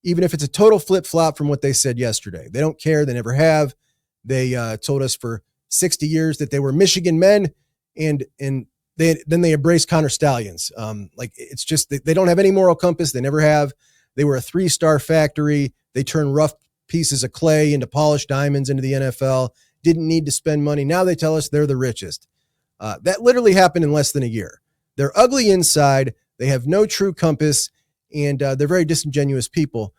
even if it's a total flip-flop from what they said yesterday. They don't care. They never have. They told us for 60 years that they were Michigan men, and they embrace Connor Stallions. It's just they don't have any moral compass. They never have. They were a 3-star factory. They turned rough pieces of clay into polished diamonds into the NFL. Didn't need to spend money. Now they tell us they're the richest. That literally happened in less than a year. They're ugly inside. They have no true compass, and they're very disingenuous people.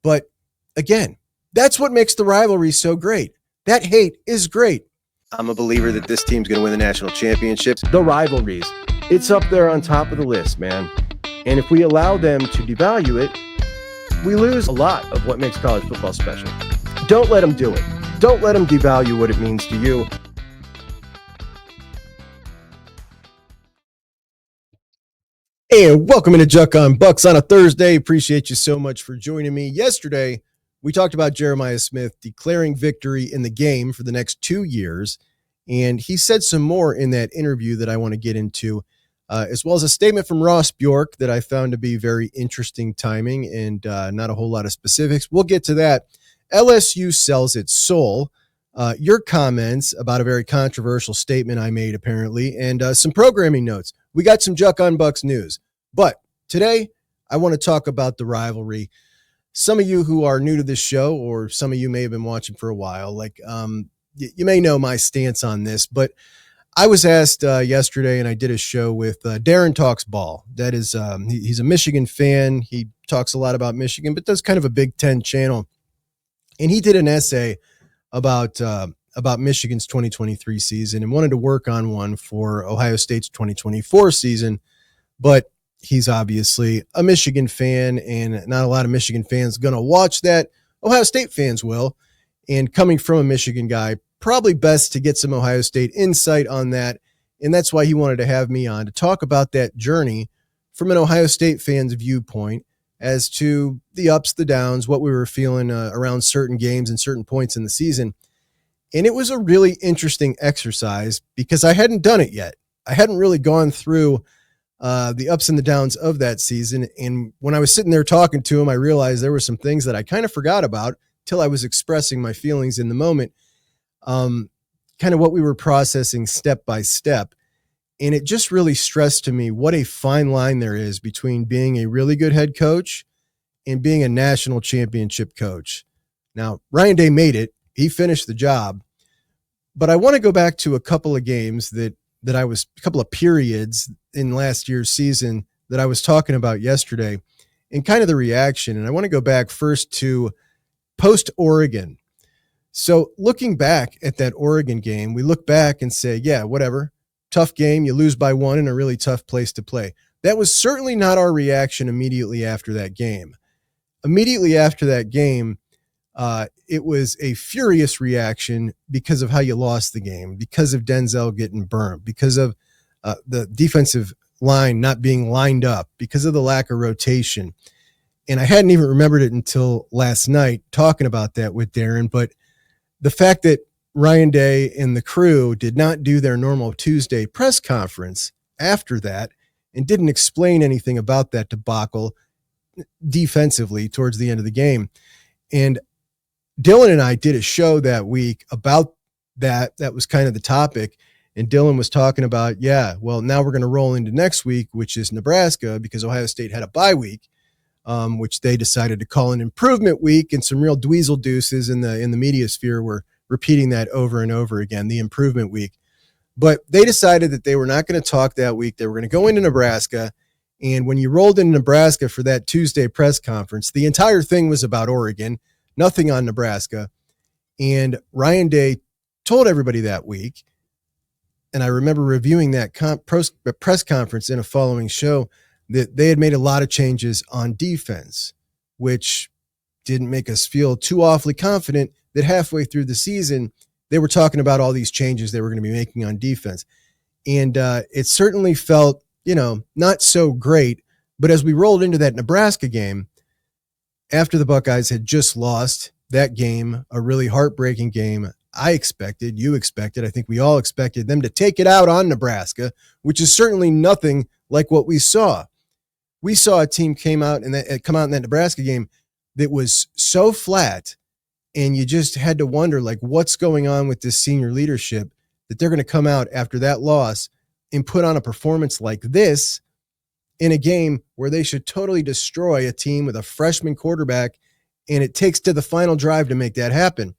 But again, that's what makes the rivalry so great. That hate is great. I'm a believer that this team's going to win the national championships. The rivalries, it's up there on top of the list, man. And if we allow them to devalue it, we lose a lot of what makes college football special. Don't let them do it. Don't let them devalue what it means to you. And welcome into Juck on Bucks on a Thursday. Appreciate you so much for joining me. Yesterday, we talked about Jeremiah Smith declaring victory in the game for the next 2 years. And he said some more in that interview that I want to get into, as well as a statement from Ross Bjork that I found to be very interesting timing and not a whole lot of specifics. We'll get to that. LSU sells its soul. Your comments about a very controversial statement I made, apparently, and some programming notes. We got some Juck on Bucks news. But today, I want to talk about the rivalry. Some of you who are new to this show, or some of you may have been watching for a while, you may know my stance on this, but I was asked yesterday, and I did a show with Darren Talks Ball. That is, he's a Michigan fan. He talks a lot about Michigan, but does kind of a Big Ten channel. And he did an essay about Michigan's 2023 season and wanted to work on one for Ohio State's 2024 season. But he's obviously a Michigan fan, and not a lot of Michigan fans going to watch that. Ohio State fans will. And coming from a Michigan guy, probably best to get some Ohio State insight on that. And that's why he wanted to have me on to talk about that journey from an Ohio State fan's viewpoint as to the ups, the downs, what we were feeling around certain games and certain points in the season. And it was a really interesting exercise because I hadn't done it yet. I hadn't really gone through the ups and the downs of that season. And when I was sitting there talking to him, I realized there were some things that I kind of forgot about till I was expressing my feelings in the moment, kind of what we were processing step by step. And it just really stressed to me what a fine line there is between being a really good head coach and being a national championship coach. Now, Ryan Day made it. He finished the job. But I want to go back to a couple of games a couple of periods in last year's season that I was talking about yesterday and kind of the reaction. And I want to go back first to post-Oregon. So looking back at that Oregon game, we look back and say, yeah, whatever. Tough game. You lose by 1 in a really tough place to play. That was certainly not our reaction immediately after that game. Immediately after that game, it was a furious reaction because of how you lost the game, because of Denzel getting burnt, because of the defensive line not being lined up, because of the lack of rotation. And I hadn't even remembered it until last night talking about that with Darren. But the fact that Ryan Day and the crew did not do their normal Tuesday press conference after that and didn't explain anything about that debacle defensively towards the end of the game. And Dylan and I did a show that week about that. That was kind of the topic. And Dylan was talking about, now we're going to roll into next week, which is Nebraska, because Ohio State had a bye week, which they decided to call an improvement week. And some real dweezil deuces in the media sphere were repeating that over and over again, the improvement week. But they decided that they were not going to talk that week. They were going to go into Nebraska. And when you rolled into Nebraska for that Tuesday press conference, the entire thing was about Oregon, nothing on Nebraska. And Ryan Day told everybody that week, and I remember reviewing that press conference in a following show, that they had made a lot of changes on defense, which didn't make us feel too awfully confident that halfway through the season, they were talking about all these changes they were going to be making on defense. And it certainly felt, not so great. But as we rolled into that Nebraska game, after the Buckeyes had just lost that game, a really heartbreaking game, I expected, you expected, I think we all expected them to take it out on Nebraska, which is certainly nothing like what we saw. We saw a team come out in that Nebraska game that was so flat, and you just had to wonder, like, what's going on with this senior leadership that they're going to come out after that loss and put on a performance like this in a game where they should totally destroy a team with a freshman quarterback, and it takes to the final drive to make that happen.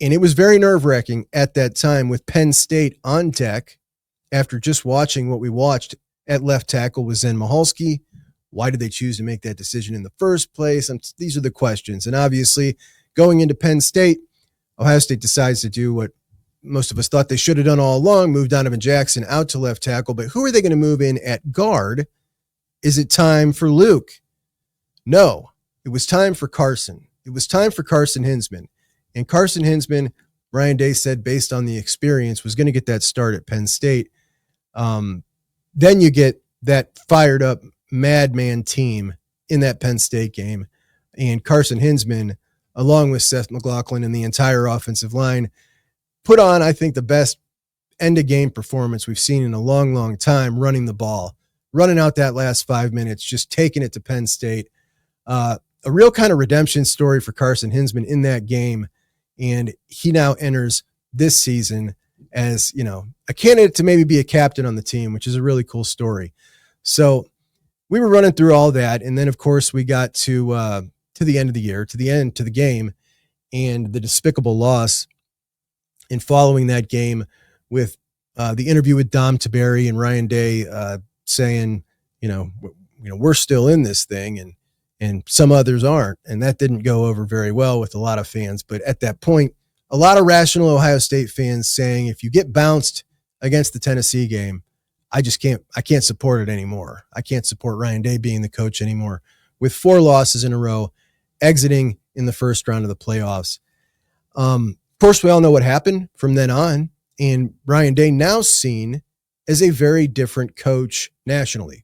And it was very nerve-wracking at that time with Penn State on deck after just watching what we watched at left tackle with Zen Mahalski. Why did they choose to make that decision in the first place? These are the questions. And obviously, going into Penn State, Ohio State decides to do what most of us thought they should have done all along, move Donovan Jackson out to left tackle. But who are they going to move in at guard? Is it time for Luke? No, it was time for Carson. It was time for Carson Hinsman. And Carson Hinsman, Ryan Day said, based on the experience, was going to get that start at Penn State. Then you get that fired up madman team in that Penn State game. And Carson Hinsman, along with Seth McLaughlin and the entire offensive line, put on, I think, the best end-of-game performance we've seen in a long, long time, running the ball, running out that last 5 minutes, just taking it to Penn State. A real kind of redemption story for Carson Hinsman in that game. And he now enters this season as, you know, a candidate to maybe be a captain on the team, which is a really cool story. So we were running through all that. And then, of course, we got to the end of the year, to the game, and the despicable loss. And following that game with the interview with Dom Taberi and Ryan Day saying, we're still in this thing and some others aren't. And that didn't go over very well with a lot of fans. But at that point, a lot of rational Ohio State fans saying, if you get bounced against the Tennessee game, I can't support it anymore. I can't support Ryan Day being the coach anymore with 4 losses in a row, exiting in the first round of the playoffs. Of course, we all know what happened from then on, and Ryan Day now seen as a very different coach nationally.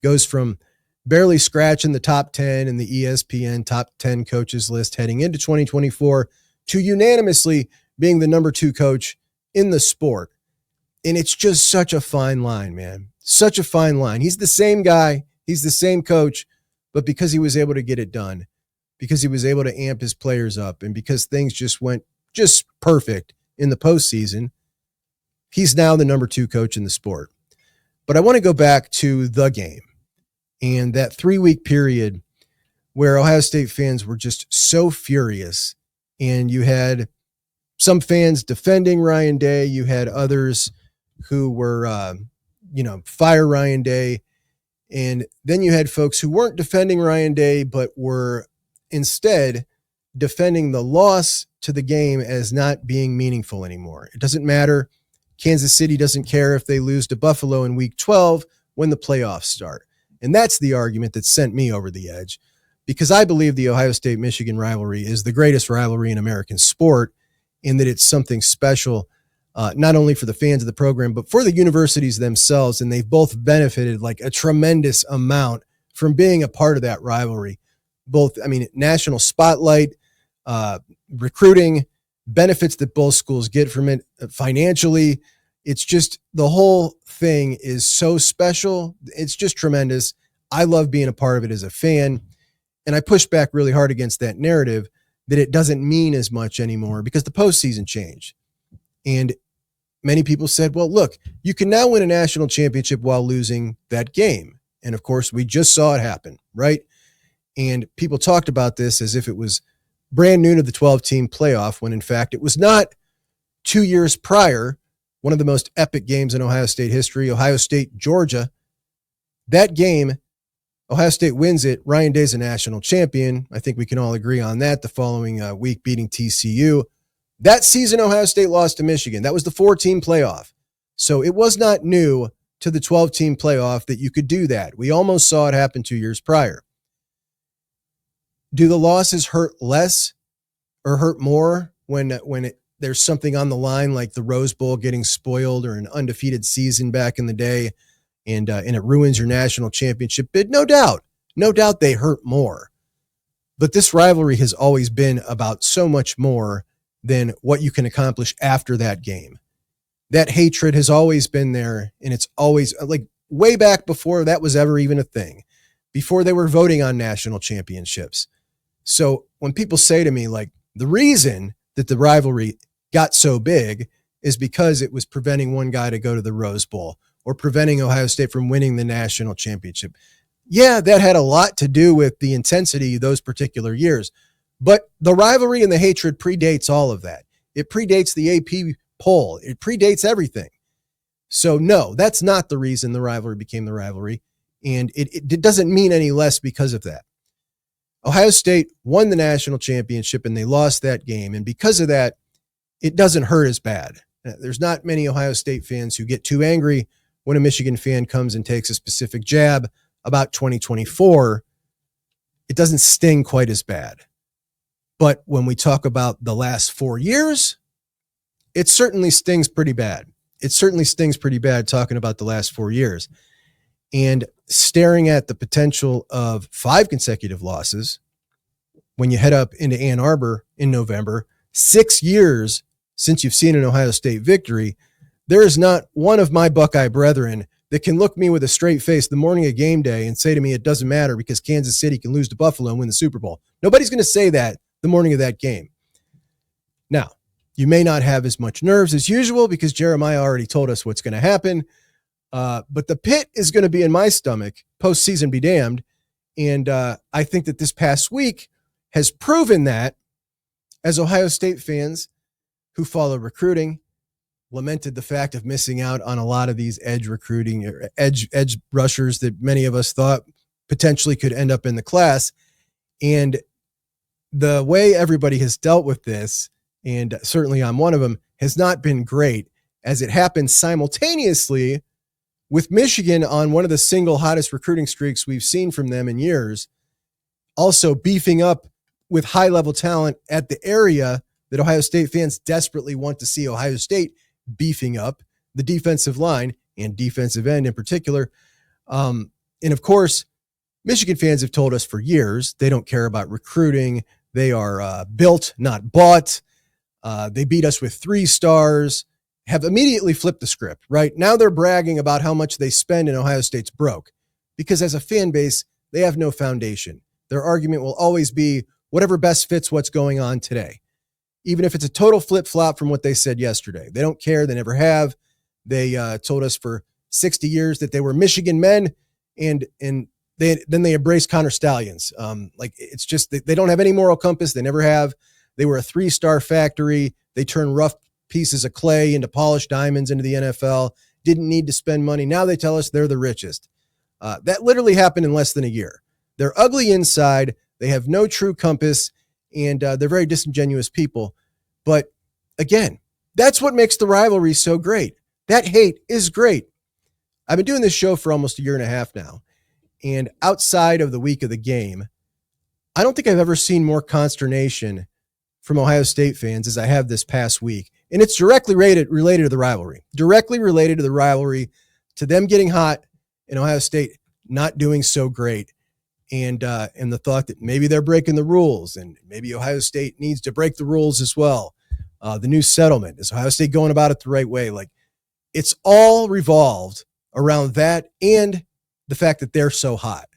Goes from barely scratching the top 10 in the ESPN top 10 coaches list heading into 2024 to unanimously being the number 2 coach in the sport. And it's just such a fine line, man. Such a fine line. He's the same guy. He's the same coach, but because he was able to get it done, because he was able to amp his players up, and because things just went just perfect in the postseason, he's now the number 2 coach in the sport. But I want to go back to the game and that 3-week period where Ohio State fans were just so furious. And you had some fans defending Ryan Day. You had others who were, fire Ryan Day. And then you had folks who weren't defending Ryan Day, but were instead defending the loss to the game as not being meaningful anymore. It doesn't matter. Kansas City doesn't care if they lose to Buffalo in week 12 when the playoffs start. And that's the argument that sent me over the edge, because I believe the Ohio State-Michigan rivalry is the greatest rivalry in American sport, in that it's something special, not only for the fans of the program, but for the universities themselves. And they've both benefited like a tremendous amount from being a part of that rivalry. Both, national spotlight, recruiting, benefits that both schools get from it financially. It's just, the whole thing is so special. It's just tremendous. I love being a part of it as a fan. And I push back really hard against that narrative that it doesn't mean as much anymore because the postseason changed. And many people said, well, look, you can now win a national championship while losing that game. And of course, we just saw it happen, right? And people talked about this as if it was brand new to the 12-team playoff, when in fact it was not. 2 years prior, one of the most epic games in Ohio State history, Ohio State, Georgia. That game, Ohio State wins it. Ryan Day's a national champion. I think we can all agree on that. The following week, beating TCU. That season, Ohio State lost to Michigan. That was the 4-team playoff. So it was not new to the 12-team playoff that you could do that. We almost saw it happen 2 years prior. Do the losses hurt less or hurt more when there's something on the line, like the Rose Bowl getting spoiled or an undefeated season back in the day, and it ruins your national championship bid? No doubt they hurt more. But this rivalry has always been about so much more than what you can accomplish after that game. That hatred has always been there, and it's always, like, way back before that was ever even a thing, before they were voting on national championships. So when people say to me, like, the reason that the rivalry got so big is because it was preventing one guy to go to the Rose Bowl or preventing Ohio State from winning the national championship. Yeah, that had a lot to do with the intensity those particular years. But the rivalry and the hatred predates all of that. It predates the AP poll. It predates everything. So no, that's not the reason the rivalry became the rivalry. And it doesn't mean any less because of that. Ohio State won the national championship and they lost that game. And because of that, it doesn't hurt as bad. There's not many Ohio State fans who get too angry when a Michigan fan comes and takes a specific jab about 2024. It doesn't sting quite as bad. But when we talk about the last 4 years, it certainly stings pretty bad. It certainly stings pretty bad talking about the last 4 years. And staring at the potential of 5 consecutive losses when you head up into Ann Arbor in November, 6 years since you've seen an Ohio State victory, there is not one of my Buckeye brethren that can look me with a straight face the morning of game day and say to me it doesn't matter because Kansas City can lose to Buffalo and win the Super Bowl. Nobody's going to say that the morning of that game. Now, you may not have as much nerves as usual because Jeremiah already told us what's going to happen. But the pit is going to be in my stomach, postseason be damned. And I think that this past week has proven that, as Ohio State fans who follow recruiting lamented the fact of missing out on a lot of these edge recruiting or edge rushers that many of us thought potentially could end up in the class. And the way everybody has dealt with this, and certainly I'm one of them, has not been great, as it happens simultaneously with Michigan on one of the single hottest recruiting streaks we've seen from them in years, also beefing up with high-level talent at the area that Ohio State fans desperately want to see Ohio State beefing up, the defensive line and defensive end in particular. And of course, Michigan fans have told us for years they don't care about recruiting. They are built, not bought. They beat us with 3 stars. Have immediately flipped the script, right? Now they're bragging about how much they spend and Ohio State's broke because as a fan base, they have no foundation. Their argument will always be whatever best fits what's going on today, even if it's a total flip-flop from what they said yesterday. They don't care. They never have. They told us for 60 years that they were Michigan men, and then they embraced Connor Stallions. Like it's just they don't have any moral compass. They never have. They were a 3-star factory. They turned rough pieces of clay into polished diamonds into the NFL, didn't need to spend money. Now they tell us they're the richest. That literally happened in less than a year. They're ugly inside. They have no true compass, and they're very disingenuous people. But again, that's what makes the rivalry so great. That hate is great. I've been doing this show for almost a year and a half now, and outside of the week of the game, I don't think I've ever seen more consternation from Ohio State fans as I have this past week. And it's directly related to the rivalry, to them getting hot and Ohio State not doing so great. And the thought that maybe they're breaking the rules and maybe Ohio State needs to break the rules as well. The new settlement, is Ohio State going about it the right way? Like it's all revolved around that and the fact that they're so hot.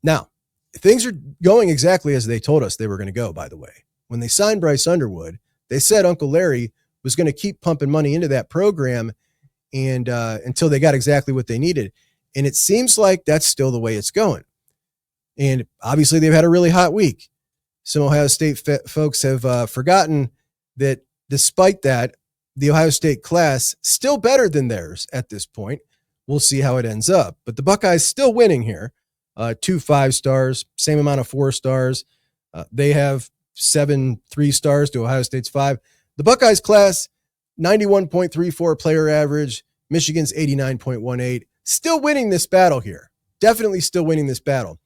Now, things are going exactly as they told us they were going to go, by the way. When they signed Bryce Underwood, they said Uncle Larry was going to keep pumping money into that program and until they got exactly what they needed. And it seems like that's still the way it's going. And obviously they've had a really hot week. Some Ohio State folks have forgotten that despite that, the Ohio State class still better than theirs at this point. We'll see how it ends up. But the Buckeyes still winning here. 2 5-stars, same amount of 4 stars. They have 7 3-stars to Ohio State's 5. The Buckeyes class, 91.34 player average. Michigan's 89.18. Still winning this battle here. Definitely still winning this battle.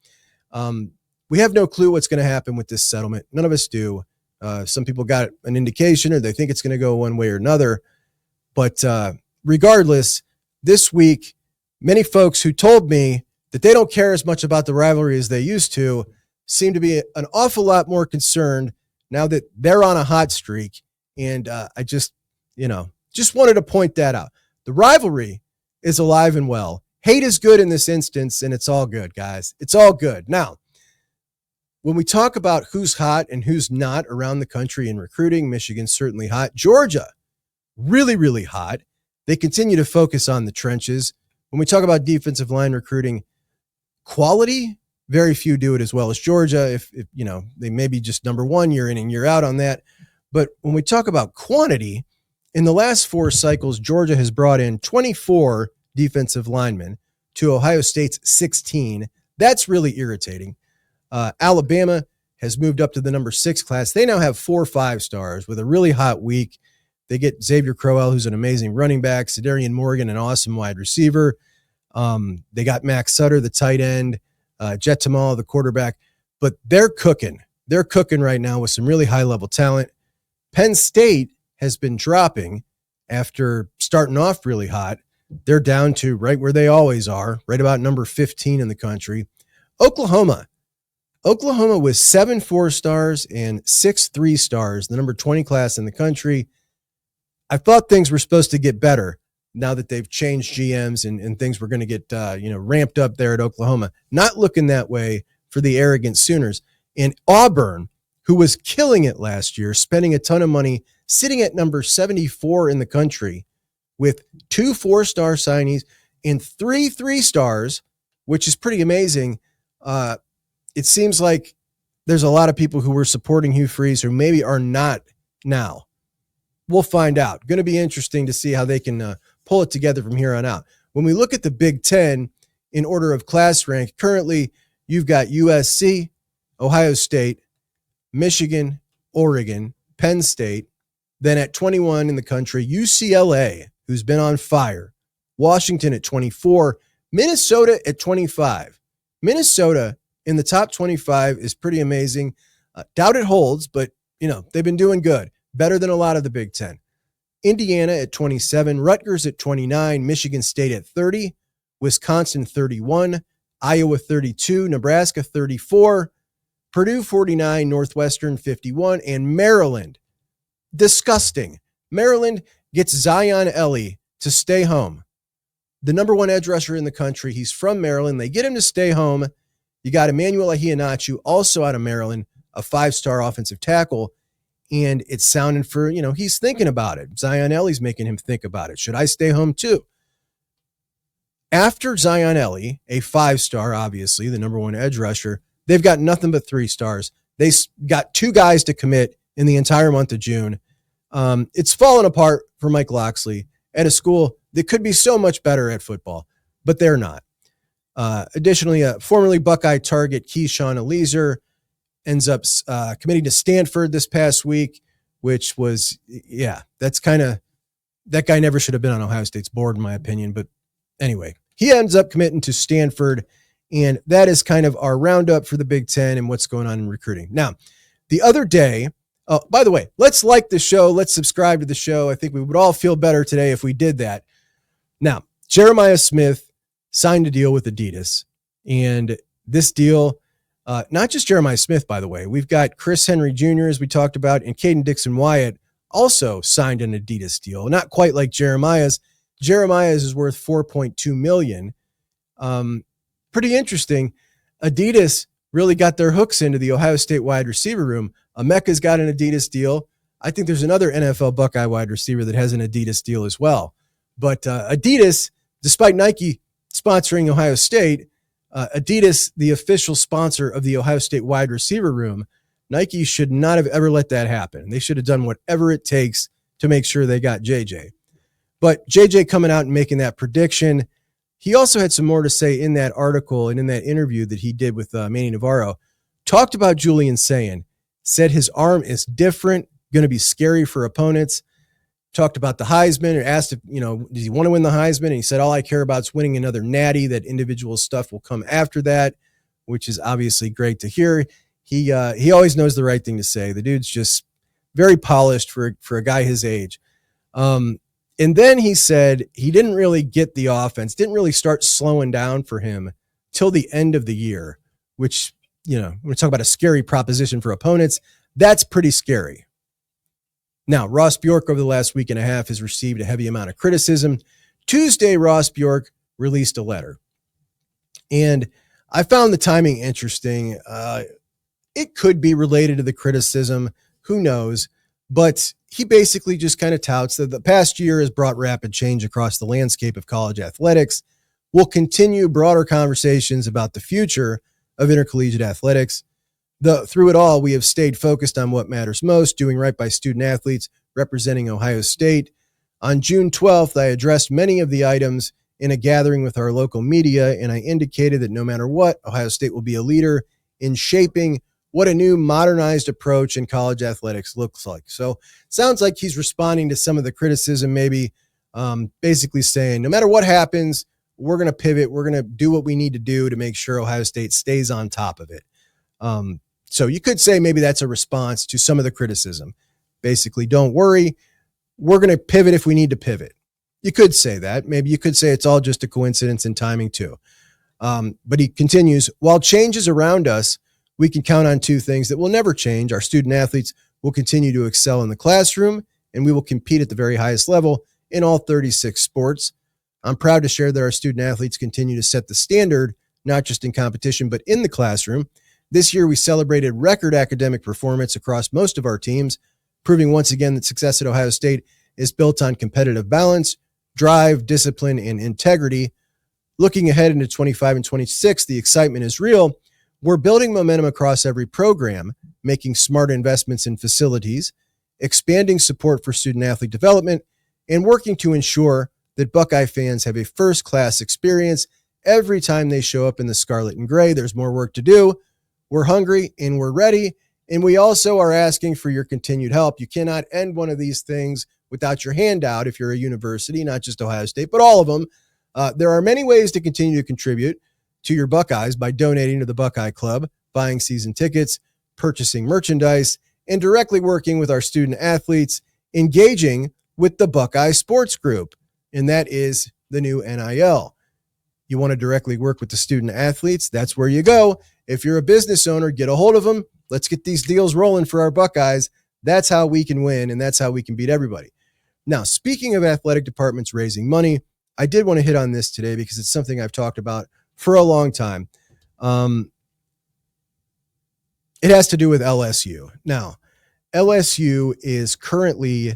We have no clue what's going to happen with this settlement. None of us do. Some people got an indication or they think it's going to go one way or another. But regardless, this week, many folks who told me that they don't care as much about the rivalry as they used to seem to be an awful lot more concerned now that they're on a hot streak. And I just wanted to point that out. The rivalry is alive and well. Hate is good in this instance, and it's all good, guys. It's all good. Now, when we talk about who's hot and who's not around the country in recruiting, Michigan's certainly hot. Georgia, really, really hot. They continue to focus on the trenches. When we talk about defensive line recruiting quality, very few do it as well as Georgia. If they may be just number one year in and year out on that. But when we talk about quantity, in the last 4 cycles, Georgia has brought in 24 defensive linemen to Ohio State's 16. That's really irritating. Alabama has moved up to the number 6 class. They now have 4 5-stars with a really hot week. They get Xavier Crowell, who's an amazing running back, Cedarian Morgan, an awesome wide receiver. They got Max Sutter, the tight end, Jet Tamal, the quarterback. But they're cooking. They're cooking right now with some really high-level talent. Penn State has been dropping after starting off really hot. They're down to right where they always are, right about number 15 in the country. Oklahoma with 7 4-stars and 6 3-stars, the number 20 class in the country. I thought things were supposed to get better now that they've changed GMs and things were going to get ramped up there at Oklahoma. Not looking that way for the arrogant Sooners. And Auburn, who was killing it last year, spending a ton of money, sitting at number 74 in the country with 2 4-star signees and 3 3-stars, which is pretty amazing. It seems like there's a lot of people who were supporting Hugh Freeze who maybe are not now. We'll find out. Going to be interesting to see how they can pull it together from here on out. When we look at the Big Ten in order of class rank, currently you've got USC, Ohio State, Michigan, Oregon, Penn State. Then at 21 in the country, UCLA, who's been on fire, Washington at 24, Minnesota at 25. Minnesota in the top 25 is pretty amazing. Doubt it holds, but they've been doing good. Better than a lot of the Big Ten. Indiana at 27, Rutgers at 29, Michigan State at 30, Wisconsin 31, Iowa 32, Nebraska 34, Purdue 49, Northwestern 51, and Maryland. Disgusting. Maryland gets Zion Ellie to stay home. The number 1 edge rusher in the country. He's from Maryland. They get him to stay home. You got Emmanuel Ahianachu, also out of Maryland, a 5-star offensive tackle. And it's sounding for, he's thinking about it. Zion Ellie's making him think about it. Should I stay home too? After Zion Ellie, a 5-star, obviously, the number 1 edge rusher, they've got nothing but 3 stars. They got 2 guys to commit in the entire month of June. It's fallen apart for Mike Loxley at a school that could be so much better at football, but they're not. Additionally, formerly Buckeye target Keyshawn Eliezer ends up committing to Stanford this past week, which was, that guy never should have been on Ohio State's board, in my opinion. But anyway, he ends up committing to Stanford, and that is kind of our roundup for the Big Ten and what's going on in recruiting. Now, the other day, by the way, let's like the show. Let's subscribe to the show. I think we would all feel better today if we did that. Now, Jeremiah Smith signed a deal with Adidas, and this deal, not just Jeremiah Smith, by the way. We've got Chris Henry Jr., as we talked about, and Caden Dixon-Wyatt also signed an Adidas deal. Not quite like Jeremiah's. Jeremiah's is worth $4.2 million. Pretty interesting. Adidas really got their hooks into the Ohio State wide receiver room. Emeka's got an Adidas deal. I think there's another NFL Buckeye wide receiver that has an Adidas deal as well. But Adidas, despite Nike sponsoring Ohio State, Adidas, the official sponsor of the Ohio State wide receiver room, Nike should not have ever let that happen. They should have done whatever it takes to make sure they got JJ. But JJ coming out and making that prediction, he also had some more to say in that article and in that interview that he did with Manny Navarro. Talked about Julian Sayin, said his arm is different, going to be scary for opponents. Talked about the Heisman and asked if, does he want to win the Heisman? And he said, all I care about is winning another natty. That individual stuff will come after that, which is obviously great to hear. He always knows the right thing to say. The dude's just very polished for a guy his age. And then he said he didn't really get the offense, didn't really start slowing down for him till the end of the year, which, when we talk about a scary proposition for opponents, that's pretty scary. Now, Ross Bjork over the last week and a half has received a heavy amount of criticism. Tuesday, Ross Bjork released a letter. And I found the timing interesting. It could be related to the criticism. Who knows? But he basically just kind of touts that the past year has brought rapid change across the landscape of college athletics. We'll continue broader conversations about the future of intercollegiate athletics. Through it all, we have stayed focused on what matters most, doing right by student athletes representing Ohio State. On June 12th, I addressed many of the items in a gathering with our local media, and I indicated that no matter what, Ohio State will be a leader in shaping what a new modernized approach in college athletics looks like. So sounds like he's responding to some of the criticism, maybe basically saying, no matter what happens, we're going to pivot. We're going to do what we need to do to make sure Ohio State stays on top of it. So you could say maybe that's a response to some of the criticism. Basically, don't worry. We're going to pivot if we need to pivot. You could say that. Maybe you could say it's all just a coincidence and timing too. But he continues, while change is around us, we can count on two things that will never change. Our student athletes will continue to excel in the classroom, and we will compete at the very highest level in all 36 sports. I'm proud to share that our student athletes continue to set the standard, not just in competition, but in the classroom. This year, we celebrated record academic performance across most of our teams, proving once again that success at Ohio State is built on competitive balance, drive, discipline, and integrity. Looking ahead into 25 and 26, the excitement is real. We're building momentum across every program, making smart investments in facilities, expanding support for student-athlete development, and working to ensure that Buckeye fans have a first-class experience every time they show up in the scarlet and gray. There's more work to do. We're hungry and we're ready, and we also are asking for your continued help. You cannot end one of these things without your hand out if you're a university, not just Ohio State, but all of them. There are many ways to continue to contribute to your Buckeyes by donating to the Buckeye Club, buying season tickets, purchasing merchandise, and directly working with our student athletes, engaging with the Buckeye Sports Group, and that is the new NIL. You want to directly work with the student athletes? That's where you go. If you're a business owner, get a hold of them. Let's get these deals rolling for our Buckeyes. That's how we can win, and that's how we can beat everybody. Now, speaking of athletic departments raising money, I did want to hit on this today because it's something I've talked about for a long time. It has to do with LSU. Now, LSU is currently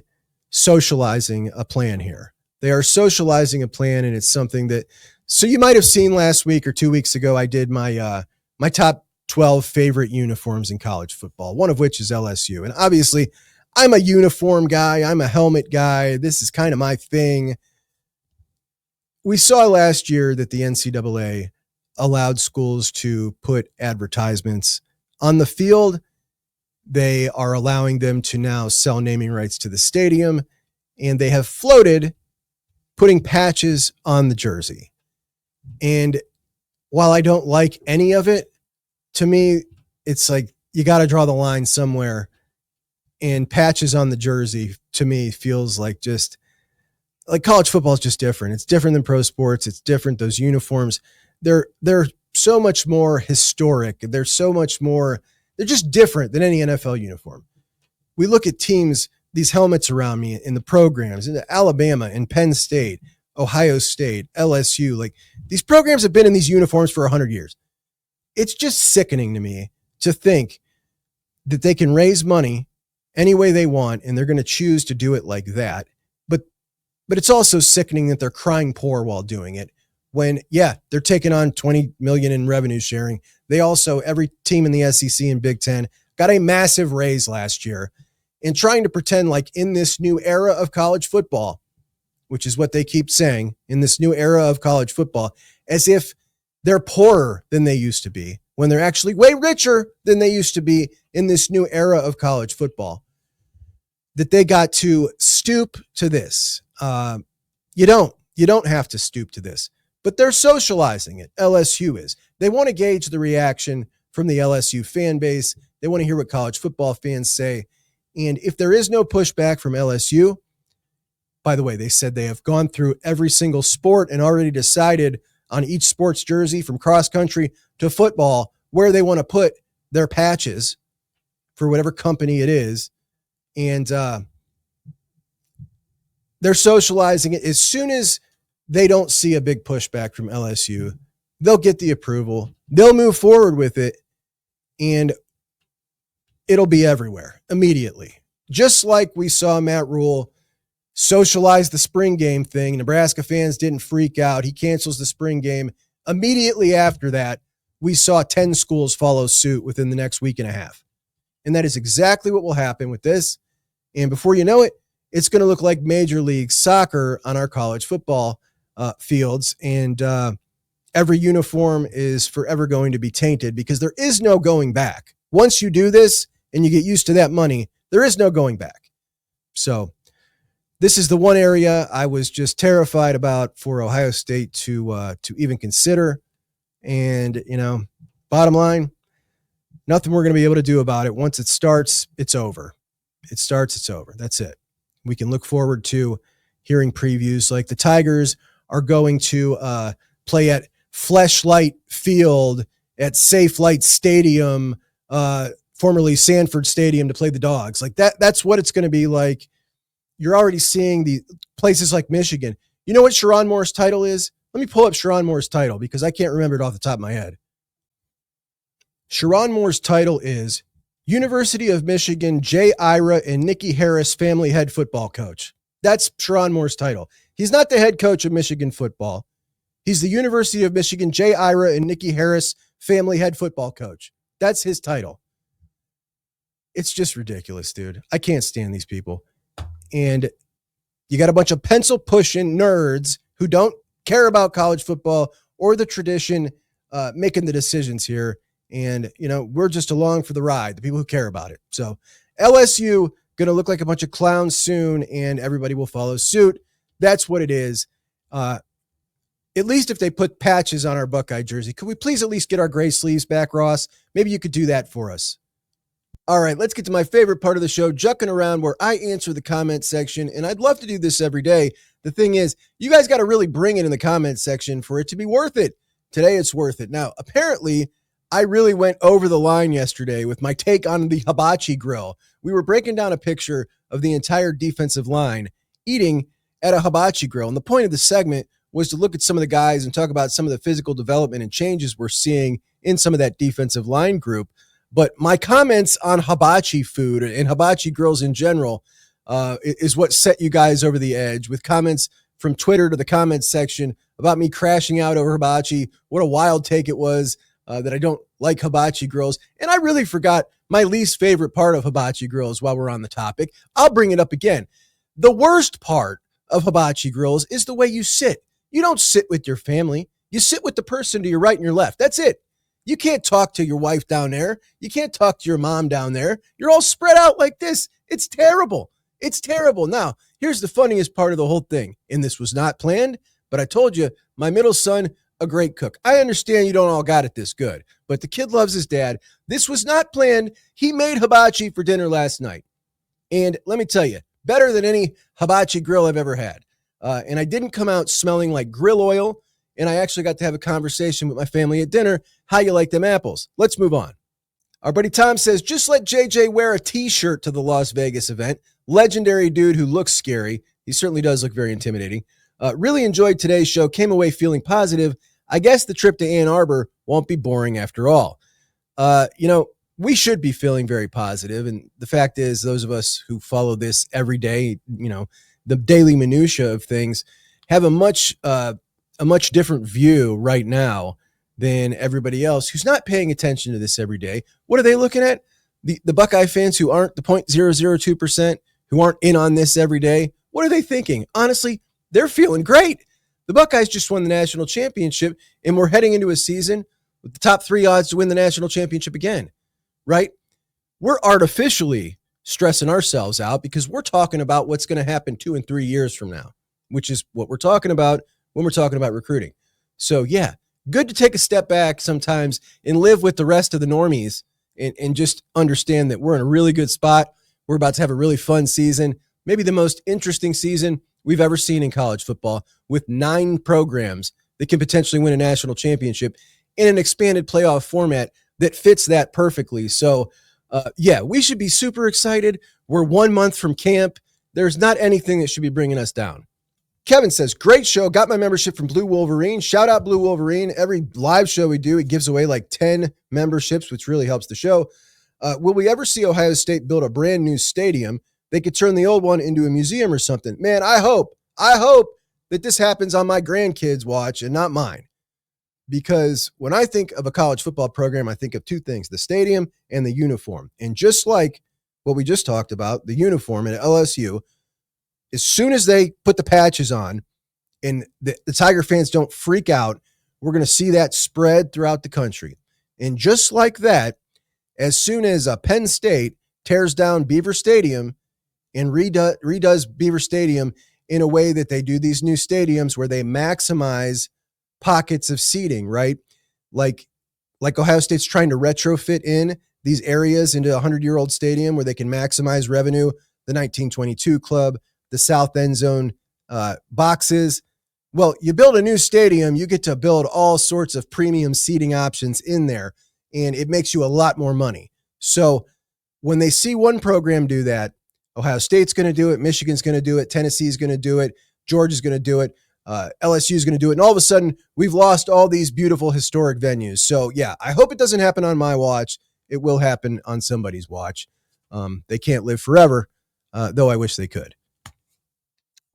socializing a plan here. They are socializing a plan, and it's something that, so you might have seen last week or 2 weeks ago, I did my top 12 favorite uniforms in college football, one of which is LSU. And obviously, I'm a uniform guy. I'm a helmet guy. This is kind of my thing. We saw last year that the NCAA allowed schools to put advertisements on the field. They are allowing them to now sell naming rights to the stadium, and they have floated putting patches on the jersey. And while I don't like any of it, to me, it's like you got to draw the line somewhere, and patches on the jersey to me feels like just like college football is just different. It's different than pro sports. It's different. Those uniforms, they're so much more historic. They're so much more, they're just different than any NFL uniform. We look at teams, these helmets around me in the programs, in Alabama and Penn State, Ohio State, LSU, like these programs have been in these uniforms for 100 years. It's just sickening to me to think that they can raise money any way they want, and they're going to choose to do it like that. But it's also sickening that they're crying poor while doing it when, yeah, they're taking on $20 million in revenue sharing. They also, every team in the SEC and Big Ten got a massive raise last year, and trying to pretend like in this new era of college football, which is what they keep saying, in this new era of college football, as if they're poorer than they used to be when they're actually way richer than they used to be in this new era of college football, that they got to stoop to this. You don't have to stoop to this, but they're socializing it. LSU is. They want to gauge the reaction from the LSU fan base. They want to hear what college football fans say. And if there is no pushback from LSU, by the way, they said they have gone through every single sport and already decided on each sports jersey from cross country to football where they want to put their patches for whatever company it is. And they're socializing it. As soon as they don't see a big pushback from LSU, they'll get the approval. They'll move forward with it. And it'll be everywhere immediately. Just like we saw Matt Rule socialize the spring game thing. Nebraska fans didn't freak out. He cancels the spring game. Immediately after that, we saw 10 schools follow suit within the next week and a half. And that is exactly what will happen with this. And before you know it, it's going to look like Major League Soccer on our college football fields. And every uniform is forever going to be tainted because there is no going back. Once you do this and you get used to that money, there is no going back. So this is the one area I was just terrified about for Ohio State to even consider. And, bottom line, nothing we're going to be able to do about it. Once it starts, it's over. It starts, it's over. That's it. We can look forward to hearing previews like the Tigers are going to play at Fleshlight Field at Safe Light Stadium, formerly Sanford Stadium, to play the Dogs. Like that's what it's going to be like. You're already seeing the places like Michigan. You know what Sharon Moore's title is? Let me pull up Sharon Moore's title because I can't remember it off the top of my head. Sharon Moore's title is University of Michigan J. Ira and Nikki Harris Family Head Football Coach. That's Sharon Moore's title. He's not the head coach of Michigan football. He's the University of Michigan J. Ira and Nikki Harris Family Head Football Coach. That's his title. It's just ridiculous, dude. I can't stand these people. And you got a bunch of pencil pushing nerds who don't care about college football or the tradition making the decisions here. And, we're just along for the ride, the people who care about it. So LSU going to look like a bunch of clowns soon, and everybody will follow suit. That's what it is. At least if they put patches on our Buckeye jersey, could we please at least get our gray sleeves back, Ross? Maybe you could do that for us. All right, let's get to my favorite part of the show, Jucking Around, where I answer the comment section, and I'd love to do this every day. The thing is, you guys got to really bring it in the comment section for it to be worth it. Today, it's worth it. Now, apparently, I really went over the line yesterday with my take on the hibachi grill. We were breaking down a picture of the entire defensive line eating at a hibachi grill, and the point of the segment was to look at some of the guys and talk about some of the physical development and changes we're seeing in some of that defensive line group. But my comments on hibachi food and hibachi grills in general is what set you guys over the edge, with comments from Twitter to the comments section about me crashing out over hibachi. What a wild take it was that I don't like hibachi grills. And I really forgot my least favorite part of hibachi grills while we're on the topic. I'll bring it up again. The worst part of hibachi grills is the way you sit. You don't sit with your family. You sit with the person to your right and your left. That's it. You can't talk to your wife down there. You can't talk to your mom down there. You're all spread out like this. It's terrible. It's terrible. Now, here's the funniest part of the whole thing. And this was not planned, but I told you, my middle son, a great cook. I understand you don't all got it this good, but the kid loves his dad. This was not planned. He made hibachi for dinner last night. And let me tell you, better than any hibachi grill I've ever had. And I didn't come out smelling like grill oil. And I actually got to have a conversation with my family at dinner. How you like them apples? Let's move on. Our buddy Tom says, just let JJ wear a t-shirt to the Las Vegas event. Legendary dude who looks scary. He certainly does look very intimidating. Really enjoyed today's show. Came away feeling positive. I guess the trip to Ann Arbor won't be boring after all. We should be feeling very positive. And the fact is, those of us who follow this every day, the daily minutia of things, have a much different view right now than everybody else who's not paying attention to this every day. What are they looking at? The Buckeye fans who aren't the 0.002%, who aren't in on this every day. What are they thinking? Honestly, they're feeling great. The Buckeyes just won the national championship, and we're heading into a season with the top 3 odds to win the national championship again, right? We're artificially stressing ourselves out because we're talking about what's going to happen 2 and 3 years from now, which is what we're talking about when we're talking about recruiting. So yeah, good to take a step back sometimes and live with the rest of the normies and just understand that we're in a really good spot. We're about to have a really fun season, maybe the most interesting season we've ever seen in college football, with 9 programs that can potentially win a national championship in an expanded playoff format that fits that perfectly. So we should be super excited. We're 1 month from camp. There's not anything that should be bringing us down. Kevin says, great show. Got my membership from Blue Wolverine. Shout out Blue Wolverine. Every live show we do, it gives away like 10 memberships, which really helps the show. Will we ever see Ohio State build a brand new stadium? They could turn the old one into a museum or something. Man, I hope that this happens on my grandkids' watch and not mine. Because when I think of a college football program, I think of two things, the stadium and the uniform. And just like what we just talked about, the uniform at LSU, as soon as they put the patches on and the Tiger fans don't freak out, we're going to see that spread throughout the country. And just like that, as soon as Penn State tears down Beaver Stadium and redoes Beaver Stadium in a way that they do these new stadiums where they maximize pockets of seating, right? Like Ohio State's trying to retrofit in these areas into a 100-year-old stadium where they can maximize revenue, the 1922 club, the South End Zone boxes. Well, you build a new stadium, you get to build all sorts of premium seating options in there, and it makes you a lot more money. So when they see one program do that, Ohio State's going to do it, Michigan's going to do it, Tennessee's going to do it, Georgia's going to do it, LSU is going to do it. And all of a sudden, we've lost all these beautiful historic venues. So, yeah, I hope it doesn't happen on my watch. It will happen on somebody's watch. They can't live forever, though I wish they could.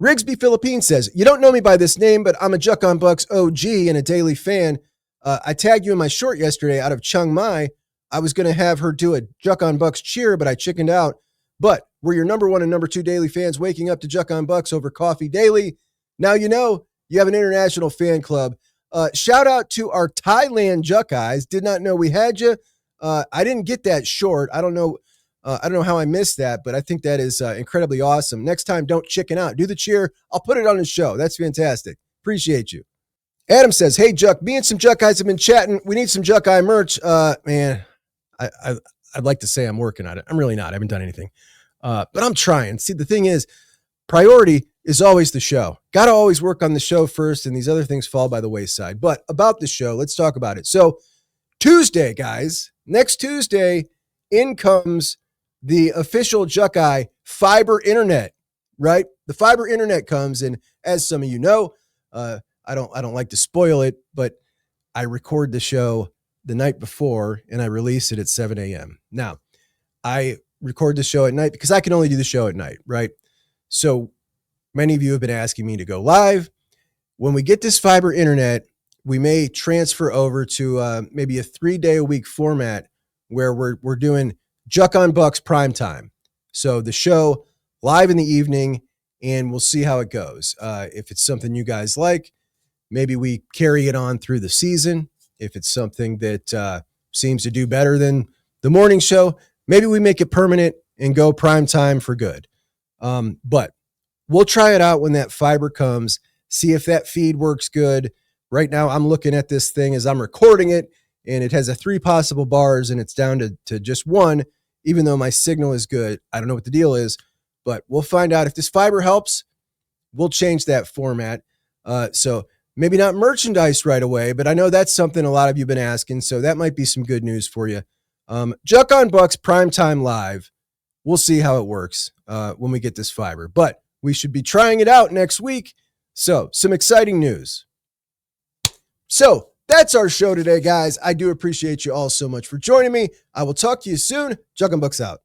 Rigsby Philippine says, you don't know me by this name, but I'm a Juck on Bucks OG and a daily fan. I tagged you in my short yesterday out of Chiang Mai. I was going to have her do a Juck on Bucks cheer, but I chickened out. But we're your number one and number two daily fans waking up to Juck on Bucks over coffee daily. Now you know you have an international fan club. Shout out to our Thailand Juck guys. Did not know we had you. I didn't get that short. I don't know how I missed that, but I think that is incredibly awesome. Next time, don't chicken out. Do the cheer. I'll put it on the show. That's fantastic. Appreciate you. Adam says, hey, Juck, me and some Juck guys have been chatting. We need some Juck Eye merch. Man, I'd like to say I'm working on it. I'm really not. I haven't done anything. But I'm trying. See, the thing is, priority is always the show. Got to always work on the show first, and these other things fall by the wayside. But about the show, let's talk about it. So Tuesday, guys, next Tuesday, in comes the official Juck Eye fiber internet, right? The fiber internet comes, and as some of you know, I don't like to spoil it, but I record the show the night before and I release it at 7 a.m. Now, I record the show at night because I can only do the show at night, right? So many of you have been asking me to go live. When we get this fiber internet, we may transfer over to maybe a 3-day-a-week format where we're doing Juck on Bucks prime time. So the show live in the evening, and we'll see how it goes. If it's something you guys like, maybe we carry it on through the season. If it's something that seems to do better than the morning show, maybe we make it permanent and go prime time for good. But we'll try it out when that fiber comes, see if that feed works good. Right now, I'm looking at this thing as I'm recording it, and it has 3 possible bars, and it's down to just 1, even though my signal is good. I don't know what the deal is, but we'll find out. If this fiber helps, we'll change that format. So maybe not merchandise right away, but I know that's something a lot of you have been asking, so that might be some good news for you. Juck on Bucks Primetime Live. We'll see how it works when we get this fiber, but we should be trying it out next week. So some exciting news. So that's our show today, guys. I do appreciate you all so much for joining me. I will talk to you soon. Juck on Bucks out.